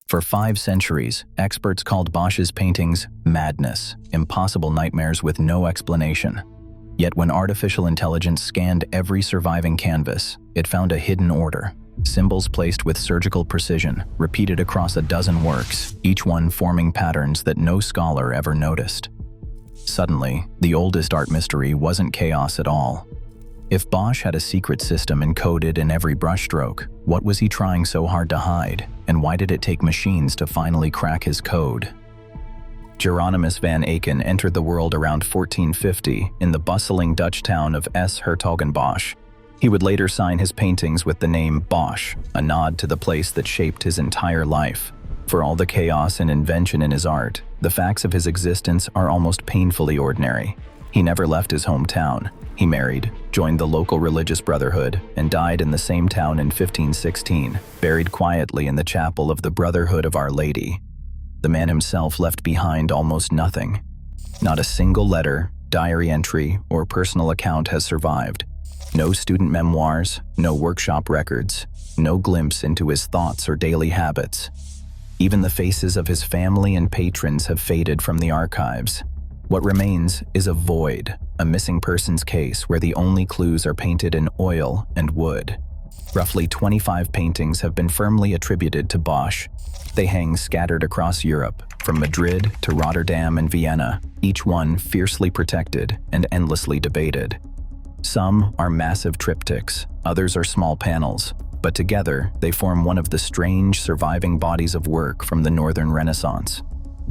For 5 centuries, experts called Bosch's paintings madness, impossible nightmares with no explanation. Yet when artificial intelligence scanned every surviving canvas, it found a hidden order. Symbols placed with surgical precision, repeated across a dozen works, each one forming patterns that no scholar ever noticed. Suddenly, the oldest art mystery wasn't chaos at all. If Bosch had a secret system encoded in every brushstroke, what was he trying so hard to hide, and why did it take machines to finally crack his code? Hieronymus van Eycken entered the world around 1450 in the bustling Dutch town of S.Hertogenbosch. He would later sign his paintings with the name Bosch, a nod to the place that shaped his entire life. For all the chaos and invention in his art, the facts of his existence are almost painfully ordinary. He never left his hometown. He married, joined the local religious Brotherhood, and died in the same town in 1516, buried quietly in the chapel of the Brotherhood of Our Lady. The man himself left behind almost nothing. Not a single letter, diary entry, or personal account has survived. No student memoirs, no workshop records, no glimpse into his thoughts or daily habits. Even the faces of his family and patrons have faded from the archives. What remains is a void, a missing persons case where the only clues are painted in oil and wood. Roughly 25 paintings have been firmly attributed to Bosch. They hang scattered across Europe, from Madrid to Rotterdam and Vienna, each one fiercely protected and endlessly debated. Some are massive triptychs, others are small panels, but together they form one of the strange surviving bodies of work from the Northern Renaissance.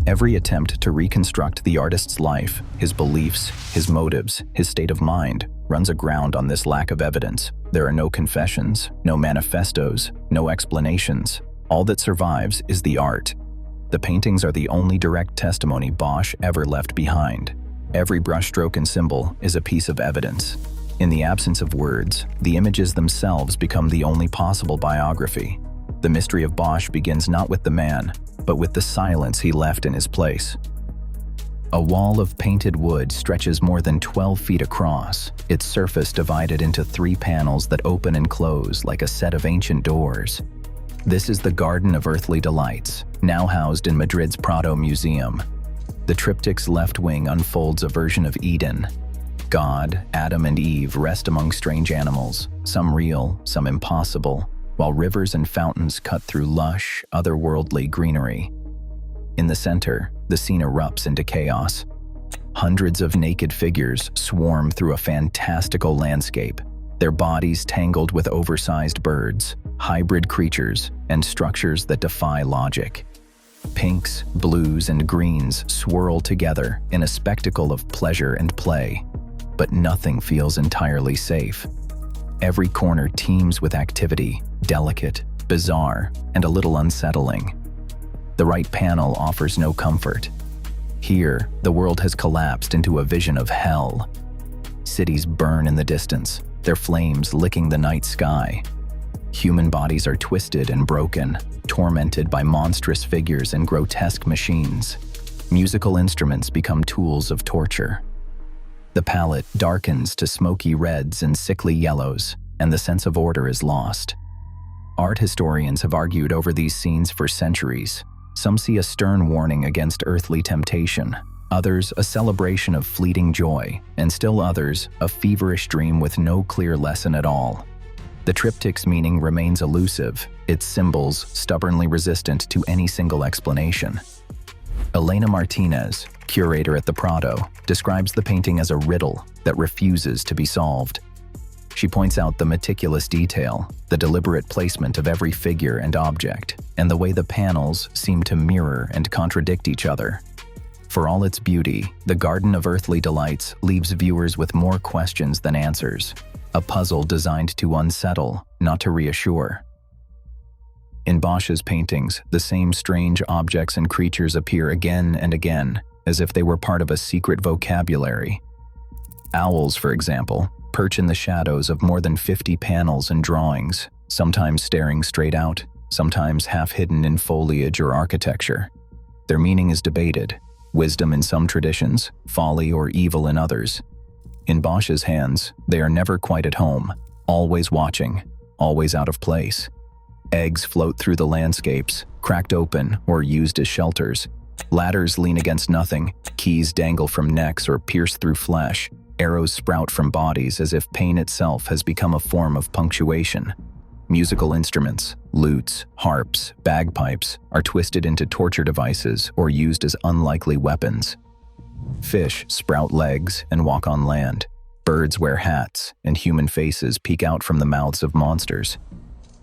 Every attempt to reconstruct the artist's life, his beliefs, his motives, his state of mind, runs aground on this lack of evidence. There are no confessions, no manifestos, no explanations. All that survives is the art. The paintings are the only direct testimony Bosch ever left behind. Every brushstroke and symbol is a piece of evidence. In the absence of words, the images themselves become the only possible biography. The mystery of Bosch begins not with the man, but with the silence he left in his place. A wall of painted wood stretches more than 12 feet across, its surface divided into 3 panels that open and close like a set of ancient doors. This is the Garden of Earthly Delights, now housed in Madrid's Prado Museum. The triptych's left wing unfolds a version of Eden. God, Adam, and Eve rest among strange animals, some real, some impossible, while rivers and fountains cut through lush, otherworldly greenery. In the center, the scene erupts into chaos. Hundreds of naked figures swarm through a fantastical landscape, their bodies tangled with oversized birds, hybrid creatures, and structures that defy logic. Pinks, blues, and greens swirl together in a spectacle of pleasure and play, but nothing feels entirely safe. Every corner teems with activity, delicate, bizarre, and a little unsettling. The right panel offers no comfort. Here, the world has collapsed into a vision of hell. Cities burn in the distance, their flames licking the night sky. Human bodies are twisted and broken, tormented by monstrous figures and grotesque machines. Musical instruments become tools of torture. The palette darkens to smoky reds and sickly yellows, and the sense of order is lost. Art historians have argued over these scenes for centuries. Some see a stern warning against earthly temptation, others a celebration of fleeting joy, and still others a feverish dream with no clear lesson at all. The triptych's meaning remains elusive, its symbols stubbornly resistant to any single explanation. Elena Martinez, curator at the Prado, describes the painting as a riddle that refuses to be solved. She points out the meticulous detail, the deliberate placement of every figure and object, and the way the panels seem to mirror and contradict each other. For all its beauty, the Garden of Earthly Delights leaves viewers with more questions than answers, a puzzle designed to unsettle, not to reassure. In Bosch's paintings, the same strange objects and creatures appear again and again, as if they were part of a secret vocabulary. Owls, for example, perch in the shadows of more than 50 panels and drawings, sometimes staring straight out, sometimes half hidden in foliage or architecture. Their meaning is debated, wisdom in some traditions, folly or evil in others. In Bosch's hands, they are never quite at home, always watching, always out of place. Eggs float through the landscapes, cracked open or used as shelters. Ladders lean against nothing, keys dangle from necks or pierce through flesh. Arrows sprout from bodies as if pain itself has become a form of punctuation. Musical instruments, lutes, harps, bagpipes, are twisted into torture devices or used as unlikely weapons. Fish sprout legs and walk on land. Birds wear hats, and human faces peek out from the mouths of monsters.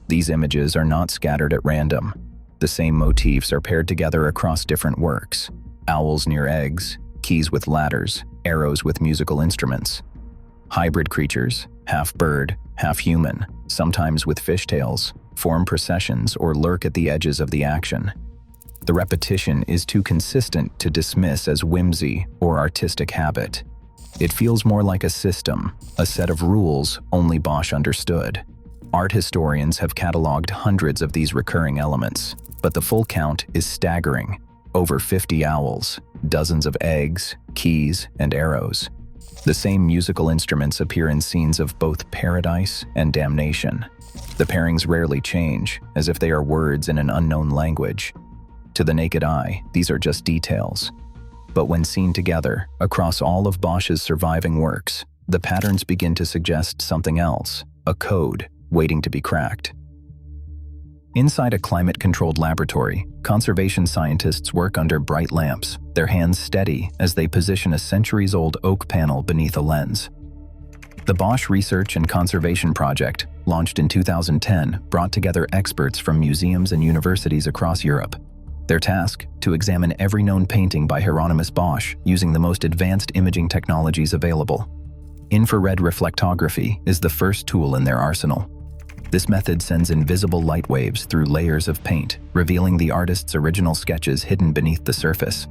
These images are not scattered at random. The same motifs are paired together across different works. Owls near eggs, keys with ladders, arrows with musical instruments. Hybrid creatures, half bird, half human, sometimes with fishtails, form precessions or lurk at the edges of the action. The repetition is too consistent to dismiss as whimsy or artistic habit. It feels more like a system, a set of rules only Bosch understood. Art historians have cataloged hundreds of these recurring elements, but the full count is staggering. Over 50 owls, dozens of eggs, keys, and arrows. The same musical instruments appear in scenes of both paradise and damnation. The pairings rarely change, as if they are words in an unknown language. To the naked eye, these are just details. But when seen together, across all of Bosch's surviving works, the patterns begin to suggest something else, a code waiting to be cracked. Inside a climate-controlled laboratory, conservation scientists work under bright lamps, their hands steady as they position a centuries-old oak panel beneath a lens. The Bosch Research and Conservation Project, launched in 2010, brought together experts from museums and universities across Europe. Their task, to examine every known painting by Hieronymus Bosch using the most advanced imaging technologies available. Infrared reflectography is the first tool in their arsenal. This method sends invisible light waves through layers of paint, revealing the artist's original sketches hidden beneath the surface.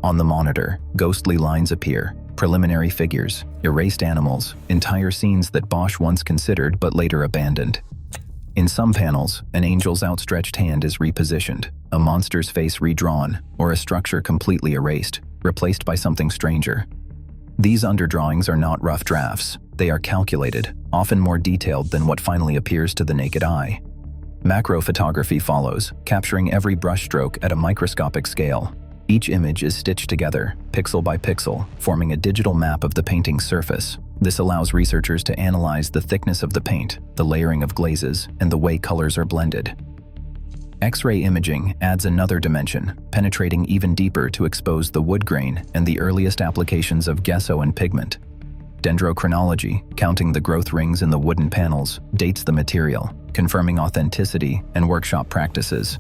On the monitor, ghostly lines appear, preliminary figures, erased animals, entire scenes that Bosch once considered but later abandoned. In some panels, an angel's outstretched hand is repositioned, a monster's face redrawn, or a structure completely erased, replaced by something stranger. These underdrawings are not rough drafts. They are calculated, often more detailed than what finally appears to the naked eye. Macro photography follows, capturing every brushstroke at a microscopic scale. Each image is stitched together, pixel by pixel, forming a digital map of the painting's surface. This allows researchers to analyze the thickness of the paint, the layering of glazes, and the way colors are blended. X-ray imaging adds another dimension, penetrating even deeper to expose the wood grain and the earliest applications of gesso and pigment. Dendrochronology, counting the growth rings in the wooden panels, dates the material, confirming authenticity and workshop practices.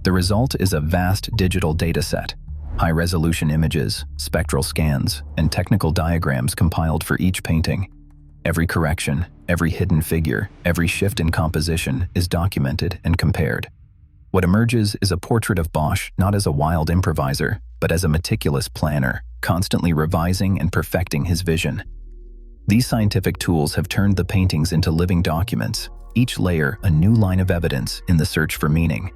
The result is a vast digital dataset, high-resolution images, spectral scans, and technical diagrams compiled for each painting. Every correction, every hidden figure, every shift in composition is documented and compared. What emerges is a portrait of Bosch not as a wild improviser, but as a meticulous planner, constantly revising and perfecting his vision. These scientific tools have turned the paintings into living documents, each layer a new line of evidence in the search for meaning.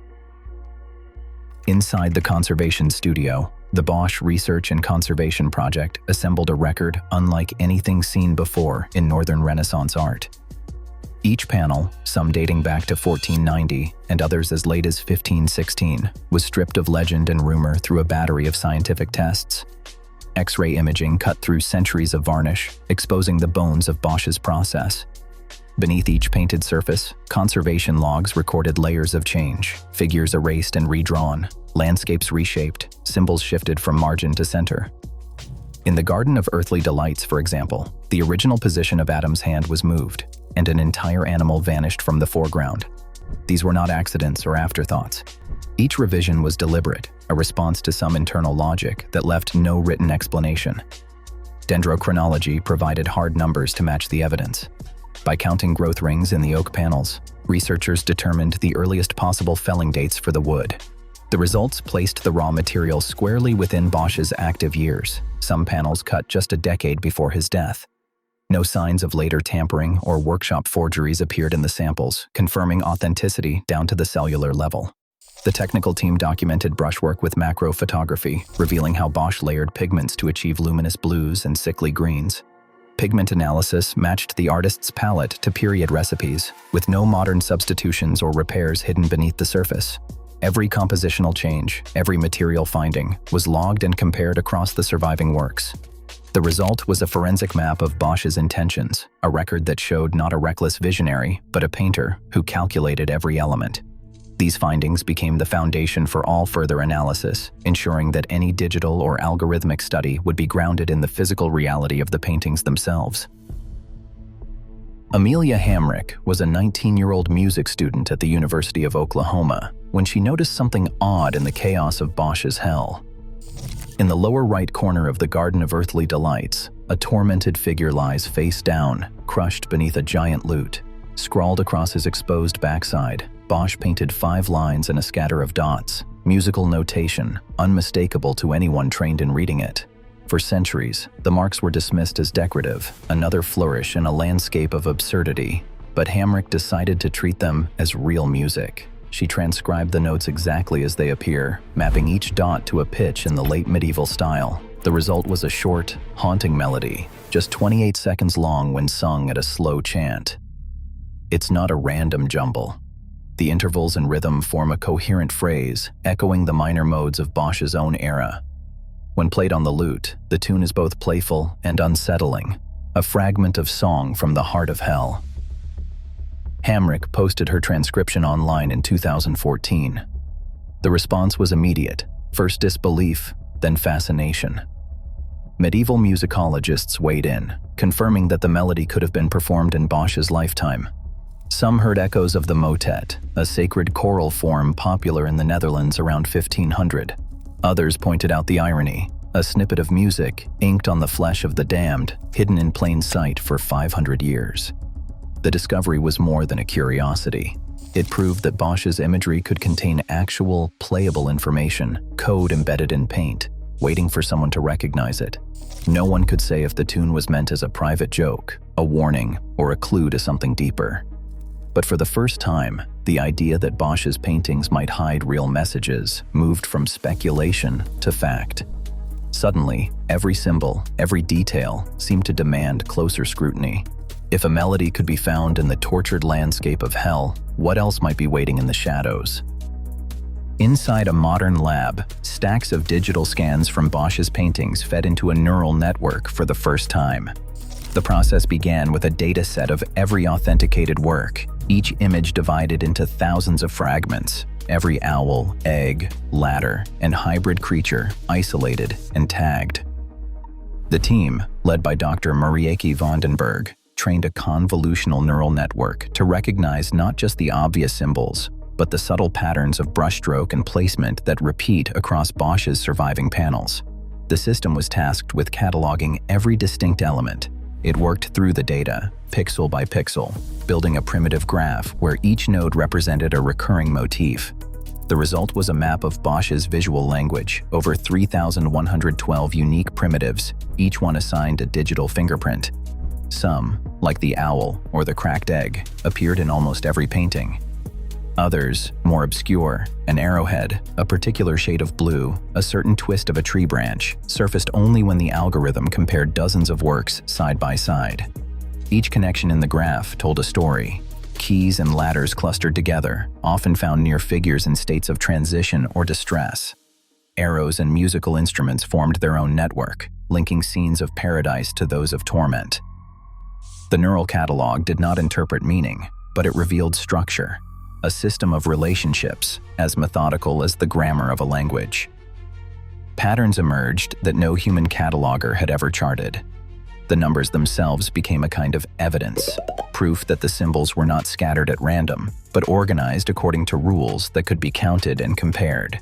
Inside the conservation studio, the Bosch Research and Conservation Project assembled a record unlike anything seen before in Northern Renaissance art. Each panel, some dating back to 1490 and others as late as 1516, was stripped of legend and rumor through a battery of scientific tests. X-ray imaging cut through centuries of varnish, exposing the bones of Bosch's process. Beneath each painted surface, conservation logs recorded layers of change, figures erased and redrawn, landscapes reshaped, symbols shifted from margin to center. In the Garden of Earthly Delights, for example, the original position of Adam's hand was moved, and an entire animal vanished from the foreground. These were not accidents or afterthoughts. Each revision was deliberate, a response to some internal logic that left no written explanation. Dendrochronology provided hard numbers to match the evidence. By counting growth rings in the oak panels, researchers determined the earliest possible felling dates for the wood. The results placed the raw material squarely within Bosch's active years, some panels cut just a decade before his death. No signs of later tampering or workshop forgeries appeared in the samples, confirming authenticity down to the cellular level. The technical team documented brushwork with macro photography, revealing how Bosch layered pigments to achieve luminous blues and sickly greens. Pigment analysis matched the artist's palette to period recipes, with no modern substitutions or repairs hidden beneath the surface. Every compositional change, every material finding, was logged and compared across the surviving works. The result was a forensic map of Bosch's intentions, a record that showed not a reckless visionary, but a painter who calculated every element. These findings became the foundation for all further analysis, ensuring that any digital or algorithmic study would be grounded in the physical reality of the paintings themselves. Amelia Hamrick was a 19-year-old music student at the University of Oklahoma when she noticed something odd in the chaos of Bosch's hell. In the lower right corner of the Garden of Earthly Delights, a tormented figure lies face down, crushed beneath a giant lute. Scrawled across his exposed backside, Bosch painted 5 lines and a scatter of dots, musical notation, unmistakable to anyone trained in reading it. For centuries, the marks were dismissed as decorative, another flourish in a landscape of absurdity, but Hamrick decided to treat them as real music. She transcribed the notes exactly as they appear, mapping each dot to a pitch in the late medieval style. The result was a short, haunting melody, just 28 seconds long when sung at a slow chant. It's not a random jumble. The intervals and rhythm form a coherent phrase, echoing the minor modes of Bosch's own era. When played on the lute, the tune is both playful and unsettling, a fragment of song from the heart of hell. Hamrick posted her transcription online in 2014. The response was immediate, first disbelief, then fascination. Medieval musicologists weighed in, confirming that the melody could have been performed in Bosch's lifetime. Some heard echoes of the motet, a sacred choral form popular in the Netherlands around 1500. Others pointed out the irony, a snippet of music inked on the flesh of the damned, hidden in plain sight for 500 years. The discovery was more than a curiosity. It proved that Bosch's imagery could contain actual, playable information, code embedded in paint, waiting for someone to recognize it. No one could say if the tune was meant as a private joke, a warning, or a clue to something deeper. But for the first time, the idea that Bosch's paintings might hide real messages moved from speculation to fact. Suddenly, every symbol, every detail seemed to demand closer scrutiny. If a melody could be found in the tortured landscape of hell, what else might be waiting in the shadows? Inside a modern lab, stacks of digital scans from Bosch's paintings fed into a neural network for the first time. The process began with a data set of every authenticated work, each image divided into thousands of fragments, every owl, egg, ladder, and hybrid creature isolated and tagged. The team, led by Dr. Marieke Vandenberg, trained a convolutional neural network to recognize not just the obvious symbols, but the subtle patterns of brushstroke and placement that repeat across Bosch's surviving panels. The system was tasked with cataloging every distinct element. It worked through the data, pixel by pixel, building a primitive graph where each node represented a recurring motif. The result was a map of Bosch's visual language, over 3,112 unique primitives, each one assigned a digital fingerprint. Some, like the owl or the cracked egg, appeared in almost every painting. Others, more obscure, an arrowhead, a particular shade of blue, a certain twist of a tree branch, surfaced only when the algorithm compared dozens of works side by side. Each connection in the graph told a story. Keys and ladders clustered together, often found near figures in states of transition or distress. Arrows and musical instruments formed their own network, linking scenes of paradise to those of torment. The neural catalog did not interpret meaning, but it revealed structure, a system of relationships as methodical as the grammar of a language. Patterns emerged that no human cataloger had ever charted. The numbers themselves became a kind of evidence, proof that the symbols were not scattered at random, but organized according to rules that could be counted and compared.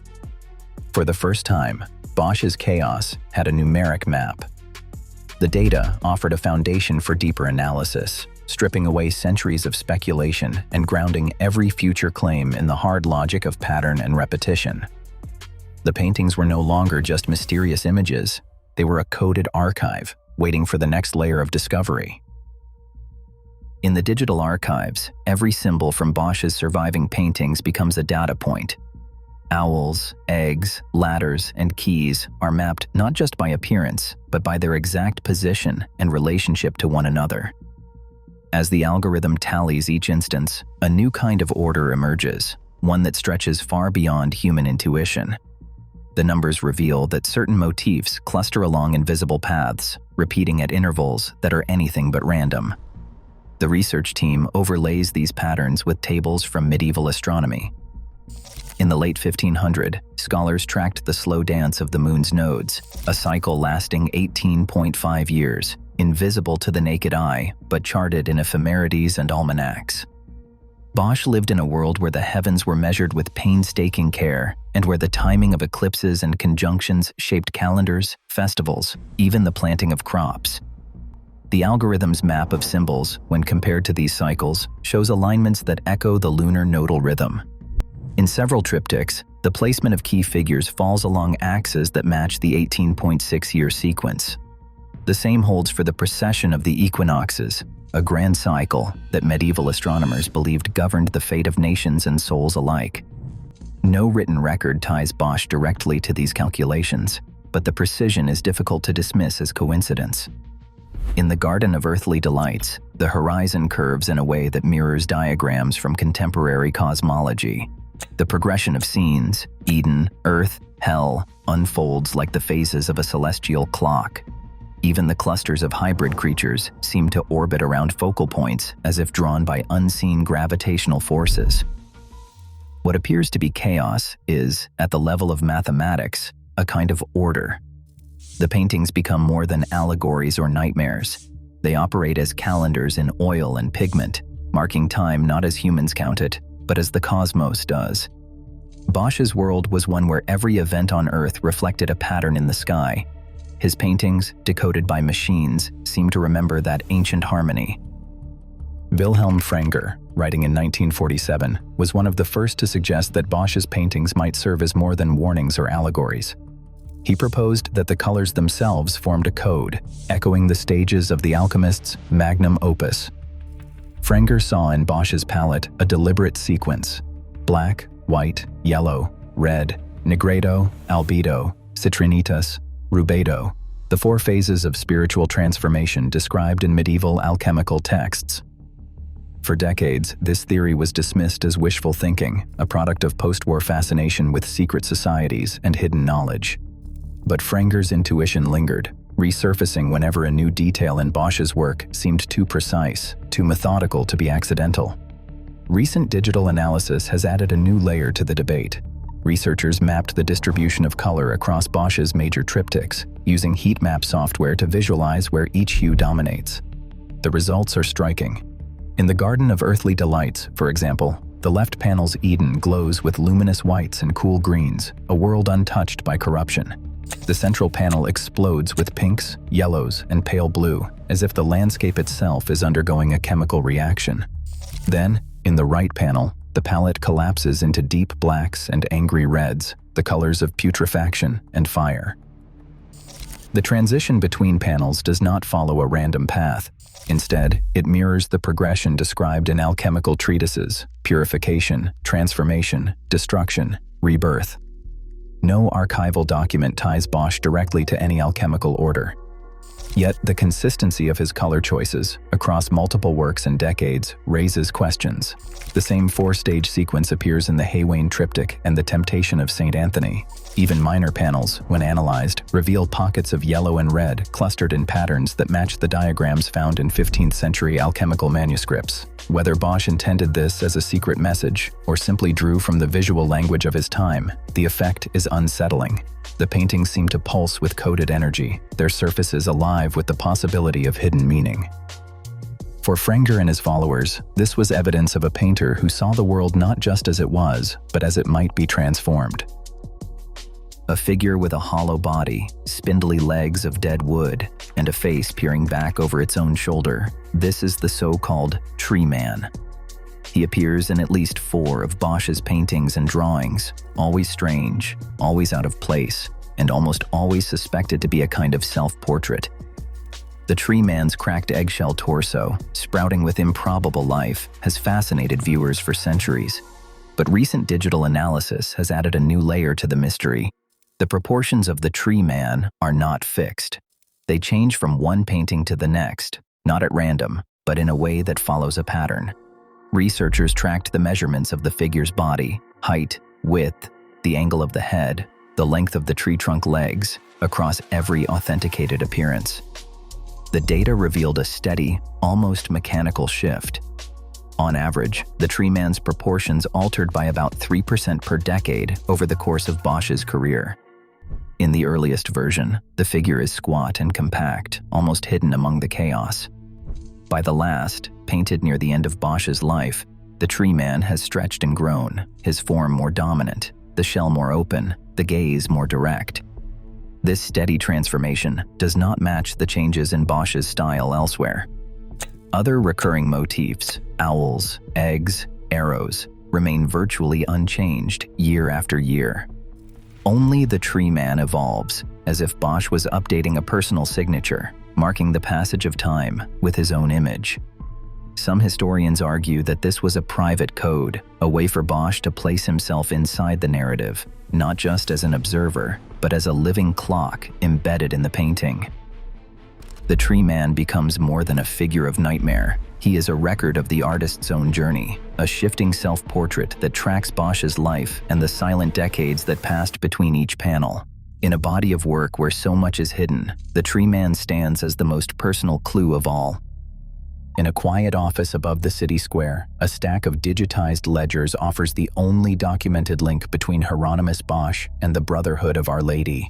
For the first time, Bosch's chaos had a numeric map. The data offered a foundation for deeper analysis, stripping away centuries of speculation and grounding every future claim in the hard logic of pattern and repetition. The paintings were no longer just mysterious images, they were a coded archive, waiting for the next layer of discovery. In the digital archives, every symbol from Bosch's surviving paintings becomes a data point. Owls, eggs, ladders, and keys are mapped not just by appearance, but by their exact position and relationship to one another. As the algorithm tallies each instance, a new kind of order emerges, one that stretches far beyond human intuition. The numbers reveal that certain motifs cluster along invisible paths, repeating at intervals that are anything but random. The research team overlays these patterns with tables from medieval astronomy. In the late 1500s, scholars tracked the slow dance of the moon's nodes, a cycle lasting 18.5 years, invisible to the naked eye, but charted in ephemerides and almanacs. Bosch lived in a world where the heavens were measured with painstaking care, and where the timing of eclipses and conjunctions shaped calendars, festivals, even the planting of crops. The algorithm's map of symbols, when compared to these cycles, shows alignments that echo the lunar nodal rhythm. In several triptychs, the placement of key figures falls along axes that match the 18.6-year sequence. The same holds for the precession of the equinoxes, a grand cycle that medieval astronomers believed governed the fate of nations and souls alike. No written record ties Bosch directly to these calculations, but the precision is difficult to dismiss as coincidence. In the Garden of Earthly Delights, the horizon curves in a way that mirrors diagrams from contemporary cosmology. The progression of scenes, Eden, Earth, Hell, unfolds like the phases of a celestial clock. Even the clusters of hybrid creatures seem to orbit around focal points as if drawn by unseen gravitational forces. What appears to be chaos is, at the level of mathematics, a kind of order. The paintings become more than allegories or nightmares. They operate as calendars in oil and pigment, marking time not as humans count it, but as the cosmos does. Bosch's world was one where every event on Earth reflected a pattern in the sky. His paintings, decoded by machines, seem to remember that ancient harmony. Wilhelm Franger, writing in 1947, was one of the first to suggest that Bosch's paintings might serve as more than warnings or allegories. He proposed that the colors themselves formed a code, echoing the stages of the alchemist's magnum opus. Franger saw in Bosch's palette a deliberate sequence: black, white, yellow, red, negredo, albedo, citrinitas, rubedo, the four phases of spiritual transformation described in medieval alchemical texts. For decades, this theory was dismissed as wishful thinking, a product of post-war fascination with secret societies and hidden knowledge. But Franger's intuition lingered, resurfacing whenever a new detail in Bosch's work seemed too precise, too methodical to be accidental. Recent digital analysis has added a new layer to the debate. Researchers mapped the distribution of color across Bosch's major triptychs, using heat map software to visualize where each hue dominates. The results are striking. In the Garden of Earthly Delights, for example, the left panel's Eden glows with luminous whites and cool greens, a world untouched by corruption. The central panel explodes with pinks, yellows, and pale blue, as if the landscape itself is undergoing a chemical reaction. Then, in the right panel, the palette collapses into deep blacks and angry reds, the colors of putrefaction and fire. The transition between panels does not follow a random path. Instead, it mirrors the progression described in alchemical treatises: purification, transformation, destruction, rebirth. No archival document ties Bosch directly to any alchemical order. Yet, the consistency of his color choices, across multiple works and decades, raises questions. The same four-stage sequence appears in the Haywain Triptych and the Temptation of St. Anthony. Even minor panels, when analyzed, reveal pockets of yellow and red clustered in patterns that match the diagrams found in 15th century alchemical manuscripts. Whether Bosch intended this as a secret message, or simply drew from the visual language of his time, the effect is unsettling. The paintings seem to pulse with coded energy, their surfaces alive with the possibility of hidden meaning. For Franger and his followers, this was evidence of a painter who saw the world not just as it was, but as it might be transformed. A figure with a hollow body, spindly legs of dead wood, and a face peering back over its own shoulder. This is the so-called tree man. He appears in at least 4 of Bosch's paintings and drawings, always strange, always out of place, and almost always suspected to be a kind of self-portrait. The tree man's cracked eggshell torso, sprouting with improbable life, has fascinated viewers for centuries. But recent digital analysis has added a new layer to the mystery. The proportions of the tree man are not fixed. They change from one painting to the next, not at random, but in a way that follows a pattern. Researchers tracked the measurements of the figure's body, height, width, the angle of the head, the length of the tree trunk legs, across every authenticated appearance. The data revealed a steady, almost mechanical shift. On average, the tree man's proportions altered by about 3% per decade over the course of Bosch's career. In the earliest version, the figure is squat and compact, almost hidden among the chaos. By the last, painted near the end of Bosch's life, the tree man has stretched and grown, his form more dominant, the shell more open, the gaze more direct. This steady transformation does not match the changes in Bosch's style elsewhere. Other recurring motifs, owls, eggs, arrows, remain virtually unchanged year after year. Only the tree man evolves, as if Bosch was updating a personal signature, marking the passage of time with his own image. Some historians argue that this was a private code, a way for Bosch to place himself inside the narrative, not just as an observer, but as a living clock embedded in the painting. The tree man becomes more than a figure of nightmare. He is a record of the artist's own journey, a shifting self-portrait that tracks Bosch's life and the silent decades that passed between each panel. In a body of work where so much is hidden, the tree man stands as the most personal clue of all. In a quiet office above the city square, a stack of digitized ledgers offers the only documented link between Hieronymus Bosch and the Brotherhood of Our Lady.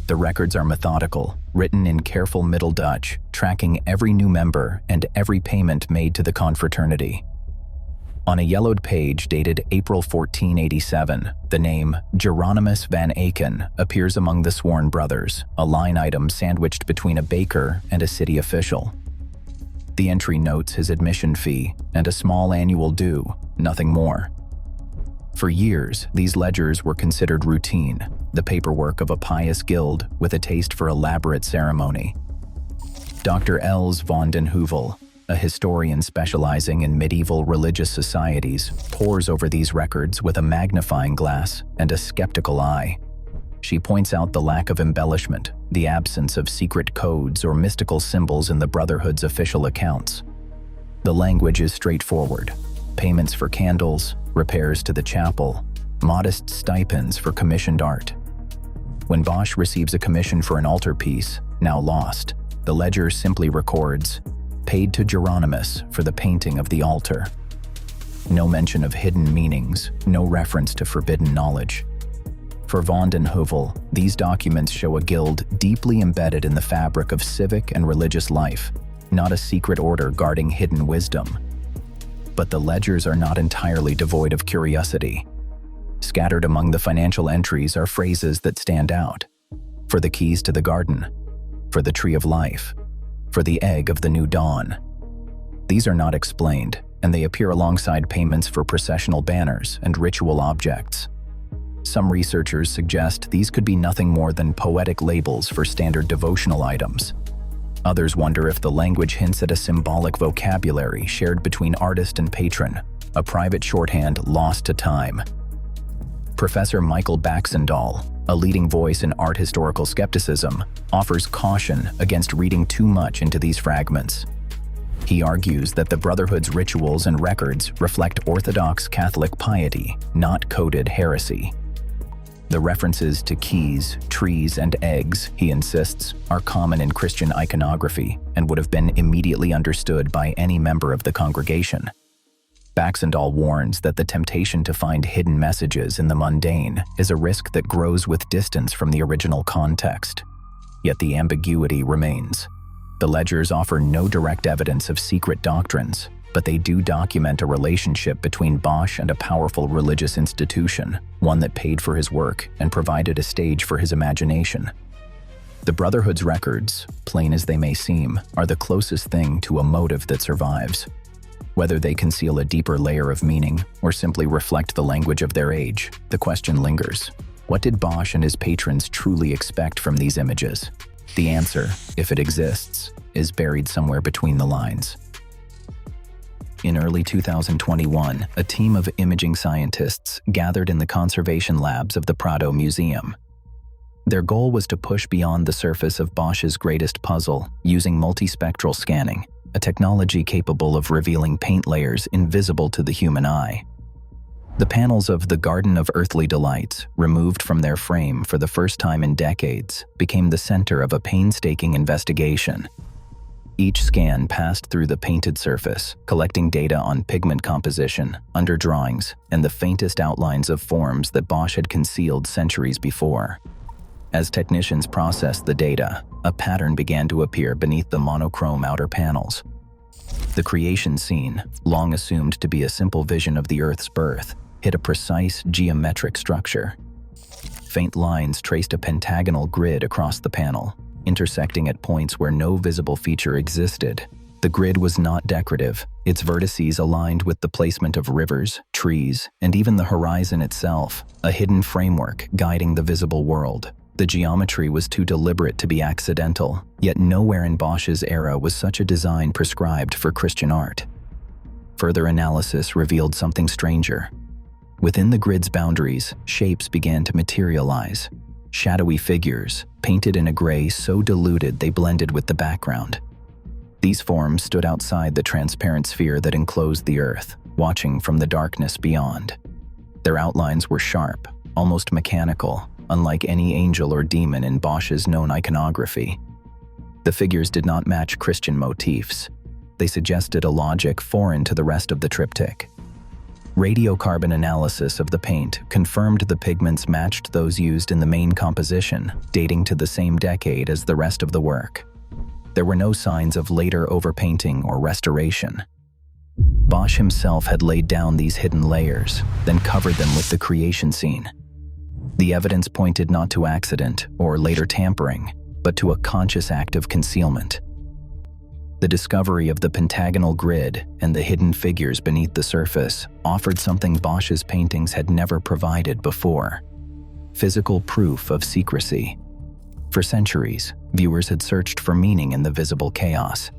The records are methodical, written in careful Middle Dutch, tracking every new member and every payment made to the confraternity. On a yellowed page dated April 1487, the name Hieronymus van Aken appears among the sworn brothers, a line item sandwiched between a baker and a city official. The entry notes his admission fee and a small annual due, nothing more. For years, these ledgers were considered routine, the paperwork of a pious guild with a taste for elaborate ceremony. Dr. Els van den Heuvel, a historian specializing in medieval religious societies, pores over these records with a magnifying glass and a skeptical eye. She points out the lack of embellishment, the absence of secret codes or mystical symbols in the Brotherhood's official accounts. The language is straightforward: payments for candles, repairs to the chapel, modest stipends for commissioned art. When Bosch receives a commission for an altarpiece, now lost, the ledger simply records, "Paid to Hieronymus for the painting of the altar." No mention of hidden meanings, no reference to forbidden knowledge. For van den Heuvel, these documents show a guild deeply embedded in the fabric of civic and religious life, not a secret order guarding hidden wisdom. But the ledgers are not entirely devoid of curiosity. Scattered among the financial entries are phrases that stand out. For the keys to the garden, for the tree of life, for the egg of the new dawn. These are not explained, and they appear alongside payments for processional banners and ritual objects. Some researchers suggest these could be nothing more than poetic labels for standard devotional items. Others wonder if the language hints at a symbolic vocabulary shared between artist and patron, a private shorthand lost to time. Professor Michael Baxendal, a leading voice in art historical skepticism, offers caution against reading too much into these fragments. He argues that the Brotherhood's rituals and records reflect Orthodox Catholic piety, not coded heresy. The references to keys, trees, and eggs, he insists, are common in Christian iconography and would have been immediately understood by any member of the congregation. Baxendal warns that the temptation to find hidden messages in the mundane is a risk that grows with distance from the original context. Yet the ambiguity remains. The ledgers offer no direct evidence of secret doctrines, but they do document a relationship between Bosch and a powerful religious institution, one that paid for his work and provided a stage for his imagination. The Brotherhood's records, plain as they may seem, are the closest thing to a motive that survives. Whether they conceal a deeper layer of meaning or simply reflect the language of their age, the question lingers. What did Bosch and his patrons truly expect from these images? The answer, if it exists, is buried somewhere between the lines. In early 2021, a team of imaging scientists gathered in the conservation labs of the Prado Museum. Their goal was to push beyond the surface of Bosch's greatest puzzle using multispectral scanning, a technology capable of revealing paint layers invisible to the human eye. The panels of the Garden of Earthly Delights, removed from their frame for the first time in decades, became the center of a painstaking investigation. Each scan passed through the painted surface, collecting data on pigment composition, underdrawings, and the faintest outlines of forms that Bosch had concealed centuries before. As technicians processed the data, a pattern began to appear beneath the monochrome outer panels. The creation scene, long assumed to be a simple vision of the Earth's birth, hid a precise geometric structure. Faint lines traced a pentagonal grid across the panel, intersecting at points where no visible feature existed. The grid was not decorative, its vertices aligned with the placement of rivers, trees, and even the horizon itself, a hidden framework guiding the visible world. The geometry was too deliberate to be accidental, yet nowhere in Bosch's era was such a design prescribed for Christian art. Further analysis revealed something stranger. Within the grid's boundaries, shapes began to materialize. Shadowy figures, painted in a gray so diluted they blended with the background. These forms stood outside the transparent sphere that enclosed the Earth, watching from the darkness beyond. Their outlines were sharp, almost mechanical, unlike any angel or demon in Bosch's known iconography. The figures did not match Christian motifs. They suggested a logic foreign to the rest of the triptych. Radiocarbon analysis of the paint confirmed the pigments matched those used in the main composition, dating to the same decade as the rest of the work. There were no signs of later overpainting or restoration. Bosch himself had laid down these hidden layers, then covered them with the creation scene. The evidence pointed not to accident or later tampering, but to a conscious act of concealment. The discovery of the pentagonal grid and the hidden figures beneath the surface offered something Bosch's paintings had never provided before: physical proof of secrecy. For centuries, viewers had searched for meaning in the visible chaos.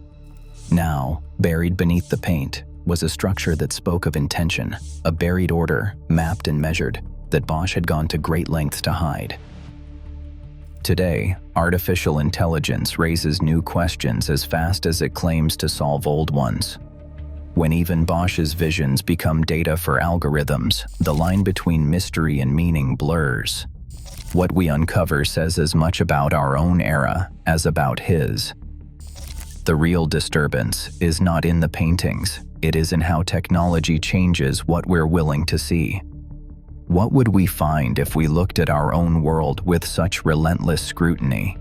Now, buried beneath the paint, was a structure that spoke of intention, a buried order, mapped and measured, that Bosch had gone to great lengths to hide. Today, artificial intelligence raises new questions as fast as it claims to solve old ones. When even Bosch's visions become data for algorithms, the line between mystery and meaning blurs. What we uncover says as much about our own era as about his. The real disturbance is not in the paintings, it is in how technology changes what we're willing to see. What would we find if we looked at our own world with such relentless scrutiny?